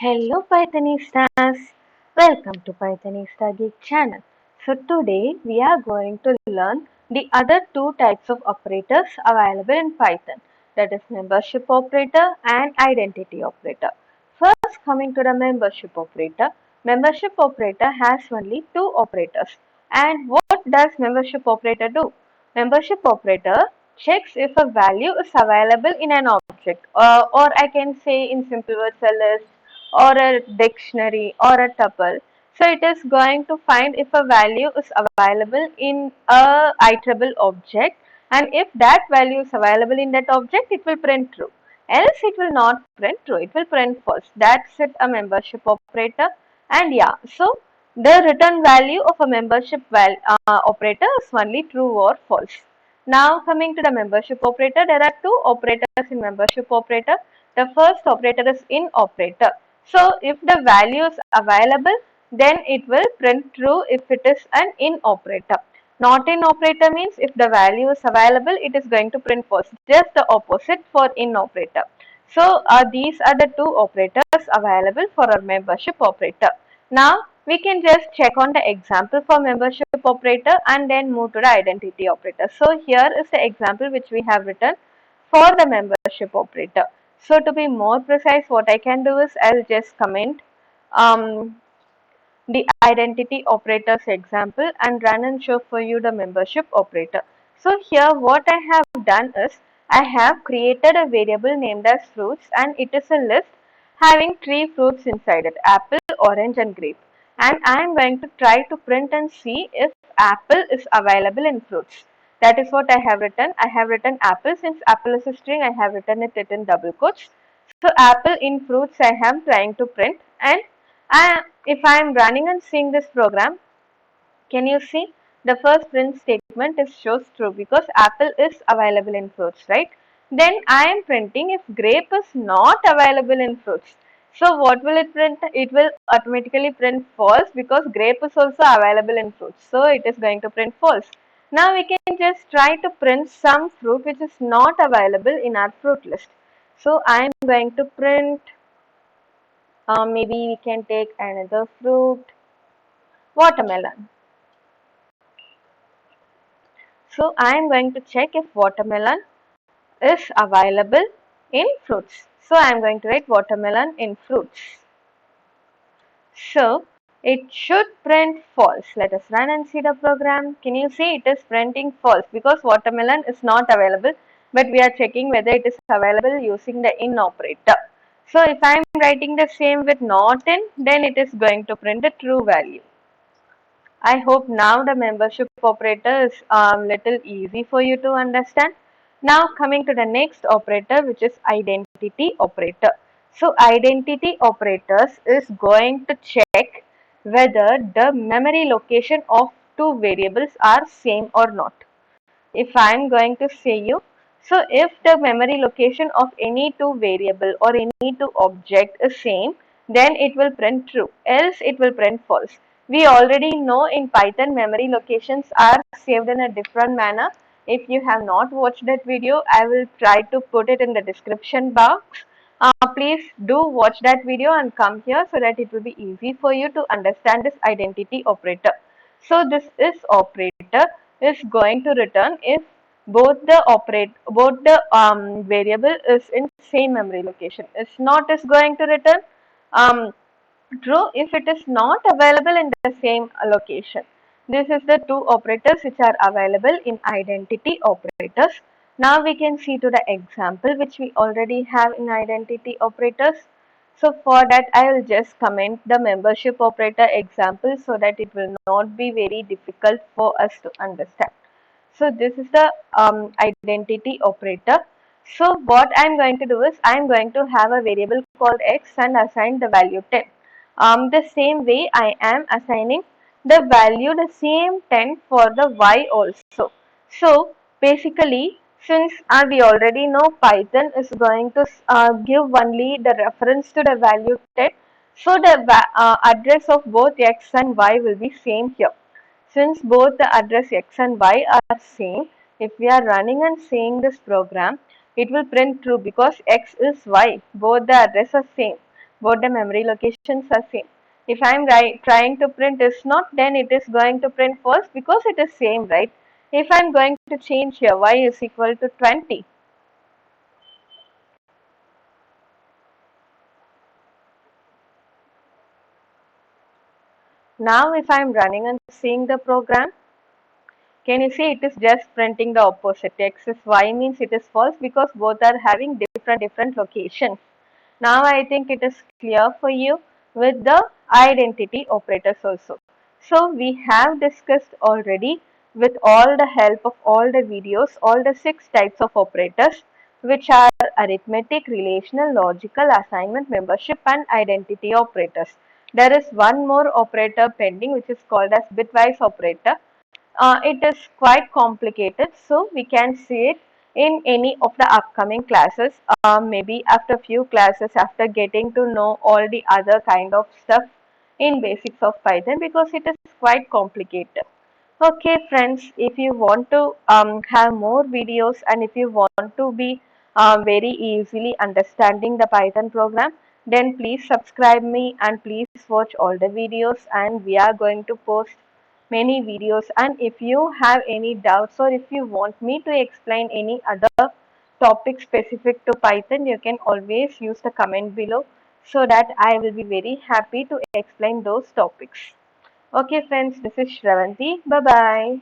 Hello Pythonistas, welcome to Pythonista Geek channel. So today we are going to learn the other two types of operators available in Python, that is membership operator and identity operator. First, coming to the membership operator has only two operators. And what does membership operator do? Membership operator checks if a value is available in an object, or I can say in simple words a list or a dictionary or a tuple. So it is going to find if a value is available in a iterable object, and if that value is available in that object, it will print true. Else it will not print true, it will print false. That's it, a membership operator. And yeah, so the return value of a operator is only true or false. Now coming to the membership operator, there are two operators in membership operator. The first operator is in operator. So if the value is available, then it will print true if it is an in operator. Not in operator means if the value is available, it is going to print false. Just the opposite for in operator. So these are the two operators available for our membership operator. Now we can just check on the example for membership operator and then move to the identity operator. So here is the example which we have written for the membership operator. So to be more precise, what I can do is I'll just comment um, the identity operators example and run and show for you the membership operator. So here what I have done is I have created a variable named as fruits, and it is a list having three fruits inside it: apple, orange and grape. And I am going to try to print and see if apple is available in fruits. That is what I have written. I have written apple. Since apple is a string, I have written it in double quotes. So apple in fruits I am trying to print, and if I am running and seeing this program, can you see the first print statement is shows true because apple is available in fruits, right? Then I am printing if grape is not available in fruits. So what will it print? It will automatically print false because grape is also available in fruits. So it is going to print false. Now we can just try to print some fruit which is not available in our fruit list. So I am going to print, maybe we can take another fruit, watermelon. So I am going to check if watermelon is available in fruits. So I am going to write watermelon in fruits. So it should print false. Let us run and see the program. Can you see it is printing false because watermelon is not available, but we are checking whether it is available using the in operator. So if I am writing the same with not in, then it is going to print a true value. I hope now the membership operator is little easy for you to understand. Now coming to the next operator, which is identity operator. So identity operators is going to check whether the memory location of two variables are same or not. If I am going to say you, so if the memory location of any two variable or any two object is same, then it will print true, else it will print false. We already know in Python memory locations are saved in a different manner. If you have not watched that video, I will try to put it in the description box. Please do watch that video and come here so that it will be easy for you to understand this identity operator. So this is operator is going to return if both the variable is in same memory location. It's not is going to return um, true if it is not available in the same location. This is the two operators which are available in identity operators. Now we can see to the example which we already have in identity operators. So for that I will just comment the membership operator example so that it will not be very difficult for us to understand. So this is the identity operator. So what I am going to do is I am going to have a variable called x and assign the value 10. The same way I am assigning the value the same 10 for the y also. So basically, since we already know Python is going to give only the reference to the value 10, so the address of both x and y will be same here. Since both the address x and y are same, if we are running and seeing this program, it will print true because x is y, both the address are same. Both the memory locations are same. If I'm trying to print is not, then it is going to print first because it is same, right? If I'm going to change here, y is equal to 20. Now if I'm running and seeing the program, can you see it is just printing the opposite? X is y means it is false because both are having different locations. Now I think it is clear for you with the identity operators also. So we have discussed already with all the help of all the videos, all the 6 types of operators, which are arithmetic, relational, logical, assignment, membership and identity operators. There is one more operator pending which is called as bitwise operator. It is quite complicated, so we can see it in any of the upcoming classes. Maybe after few classes, after getting to know all the other kind of stuff in basics of Python, because it is quite complicated. Okay, friends, if you want to have more videos and if you want to be very easily understanding the Python program, then please subscribe me and please watch all the videos, and we are going to post many videos. And if you have any doubts or if you want me to explain any other topic specific to Python, you can always use the comment below so that I will be very happy to explain those topics. Okay friends, this is Shravanti. Bye bye.